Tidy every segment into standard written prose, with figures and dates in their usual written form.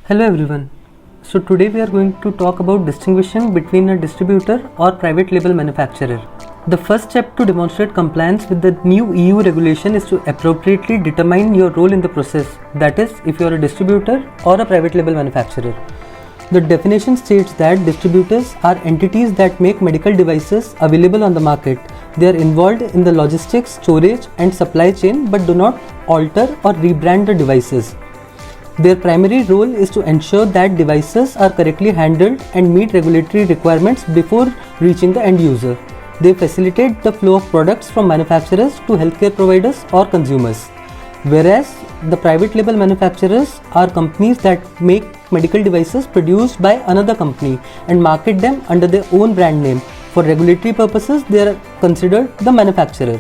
Hello everyone. So today we are going to talk about distinguishing between a distributor or private label manufacturer. The first step to demonstrate compliance with the new EU regulation is to appropriately determine your role in the process, that is, if you are a distributor or a private label manufacturer. The definition states that distributors are entities that make medical devices available on the market. They are involved in the logistics, storage and supply chain but do not alter or rebrand the devices. Their primary role is to ensure that devices are correctly handled and meet regulatory requirements before reaching the end user. They facilitate the flow of products from manufacturers to healthcare providers or consumers. Whereas the private label manufacturers are companies that make medical devices produced by another company and market them under their own brand name. For regulatory purposes, they are considered the manufacturer.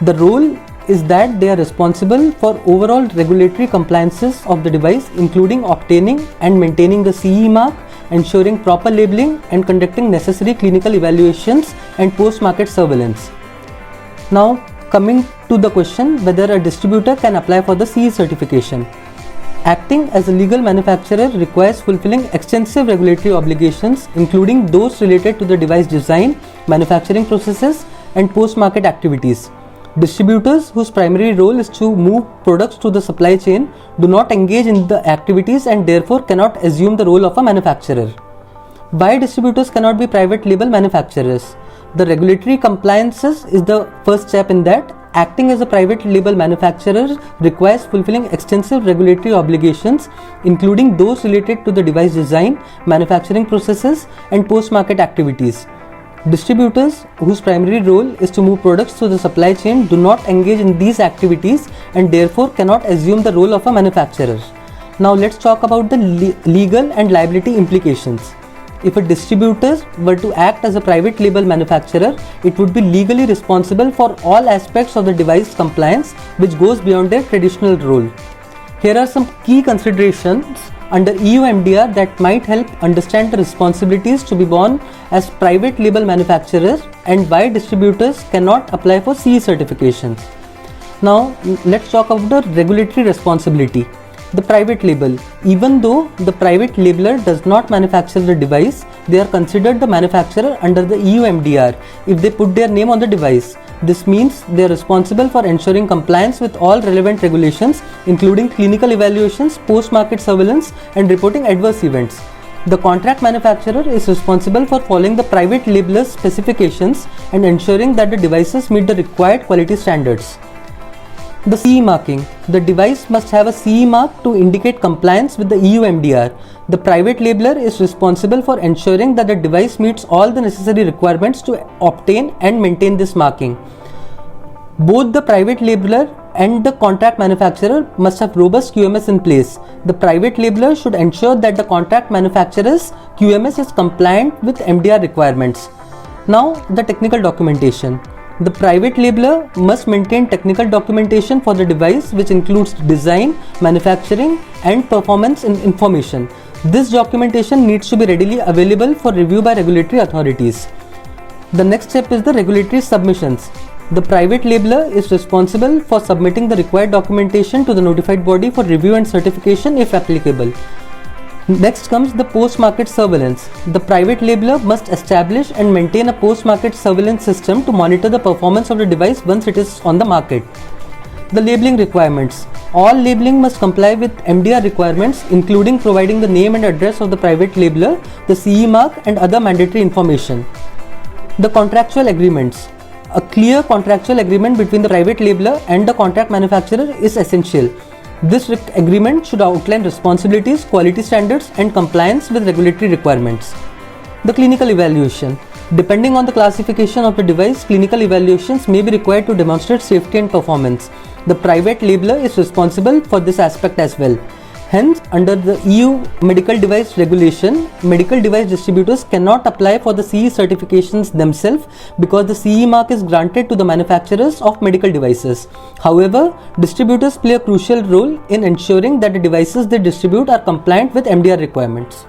The role is that they are responsible for overall regulatory compliances of the device, including obtaining and maintaining the CE mark, ensuring proper labeling and conducting necessary clinical evaluations and post-market surveillance. Now coming to the question whether a distributor can apply for the CE certification. Acting as a legal manufacturer requires fulfilling extensive regulatory obligations, including those related to the device design, manufacturing processes and post-market activities. Distributors, whose primary role is to move products to the supply chain, do not engage in the activities and therefore cannot assume the role of a manufacturer. Why distributors cannot be private label manufacturers? The regulatory compliances is the first step in that. Acting as a private label manufacturer requires fulfilling extensive regulatory obligations, including those related to the device design, manufacturing processes and post-market activities. Distributors, whose primary role is to move products through the supply chain, do not engage in these activities and therefore cannot assume the role of a manufacturer. Now let's talk about the legal and liability implications. If a distributor were to act as a private label manufacturer, it would be legally responsible for all aspects of the device compliance, which goes beyond their traditional role. Here are some key considerations under EU MDR that might help understand the responsibilities to be borne as private label manufacturers and why distributors cannot apply for CE certifications. Now let's talk about the regulatory responsibility. The private label. Even though the private labeler does not manufacture the device, they are considered the manufacturer under the EU MDR if they put their name on the device. This means they are responsible for ensuring compliance with all relevant regulations, including clinical evaluations, post-market surveillance and reporting adverse events. The contract manufacturer is responsible for following the private labeler's specifications and ensuring that the devices meet the required quality standards. The CE marking. The device must have a CE mark to indicate compliance with the EU MDR. The private labeler is responsible for ensuring that the device meets all the necessary requirements to obtain and maintain this marking. Both the private labeler and the contract manufacturer must have robust QMS in place. The private labeler should ensure that the contract manufacturer's QMS is compliant with MDR requirements. Now, the technical documentation. The private labeler must maintain technical documentation for the device, which includes design, manufacturing and performance information. This documentation needs to be readily available for review by regulatory authorities. The next step is the regulatory submissions. The private labeler is responsible for submitting the required documentation to the notified body for review and certification if applicable. Next comes the post-market surveillance. The private labeler must establish and maintain a post-market surveillance system to monitor the performance of the device once it is on the market. The labeling requirements. All labeling must comply with MDR requirements, including providing the name and address of the private labeler, the CE mark and other mandatory information. The contractual agreements. A clear contractual agreement between the private labeler and the contract manufacturer is essential. This agreement should outline responsibilities, quality standards and compliance with regulatory requirements. The clinical evaluation. Depending on the classification of the device, clinical evaluations may be required to demonstrate safety and performance. The private labeler is responsible for this aspect as well. Hence, under the EU medical device regulation, medical device distributors cannot apply for the CE certifications themselves because the CE mark is granted to the manufacturers of medical devices. However, distributors play a crucial role in ensuring that the devices they distribute are compliant with MDR requirements.